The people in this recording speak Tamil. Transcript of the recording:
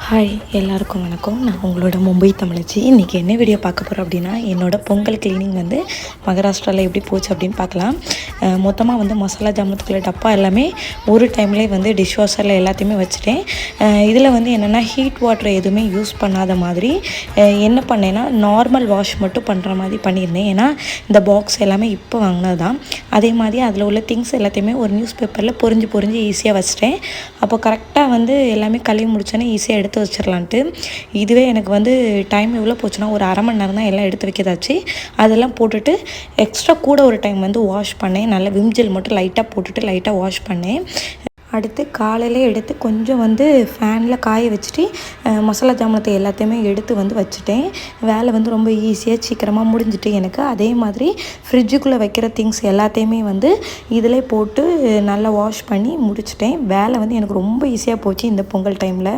ஹாய் எல்லாருக்கும் வணக்கம். நான் உங்களோட மும்பை தமிழச்சி. இன்றைக்கி என்ன வீடியோ பார்க்க போகிறோம் அப்படின்னா, என்னோடய பொங்கல் கிளீனிங் வந்து மகாராஷ்டிராவில் எப்படி போச்சு அப்படின்னு பார்க்கலாம். மொத்தமாக வந்து மசாலா ஜாமத்துக்குள்ள டப்பா எல்லாமே ஒரு டைம்லேயே வந்து டிஷ் வாஷரில் எல்லாத்தையுமே வச்சுட்டேன். இதில் வந்து என்னென்னா ஹீட் வாட்டர் எதுவுமே யூஸ் பண்ணாத மாதிரி என்ன பண்ணேன்னா நார்மல் வாஷ் மட்டும் பண்ணுற மாதிரி பண்ணியிருந்தேன். ஏன்னா இந்த பாக்ஸ் எல்லாமே இப்போ வாங்கினது தான். அதே மாதிரி அதில் உள்ள திங்ஸ் எல்லாத்தையுமே ஒரு நியூஸ் பேப்பரில் பொறிஞ்சு ஈஸியாக வச்சுட்டேன். அப்போ கரெக்டாக வந்து எல்லாமே கழுவி முடிச்சோன்னே ஈஸியாக எடுத்து வச்சிடலான்ட்டு. இதுவே எனக்கு வந்து டைம் எவ்வளோ போச்சுன்னா ஒரு அரை மணி நேரம் தான் எல்லாம் எடுத்து வைக்கதாச்சு. அதெல்லாம் போட்டுட்டு எக்ஸ்ட்ரா கூட ஒரு டைம் வந்து வாஷ் பண்ணேன். நல்லா விம் ஜெல் மட்டும் லைட்டாக போட்டுட்டு லைட்டாக வாஷ் பண்ணேன். அடுத்து காலையிலே எடுத்து கொஞ்சம் வந்து ஃபேனில் காய வச்சுட்டு மசாலா ஜாமானத்தை எல்லாத்தையுமே எடுத்து வந்து வச்சுட்டேன். வேலை வந்து ரொம்ப ஈஸியாக சீக்கிரமாக முடிஞ்சிட்டு எனக்கு. அதே மாதிரி ஃப்ரிட்ஜுக்குள்ளே வைக்கிற திங்ஸ் எல்லாத்தையுமே வந்து இதில் போட்டு நல்லா வாஷ் பண்ணி முடிச்சிட்டேன். வேலை வந்து எனக்கு ரொம்ப ஈஸியாக போச்சு இந்த பொங்கல் டைமில்.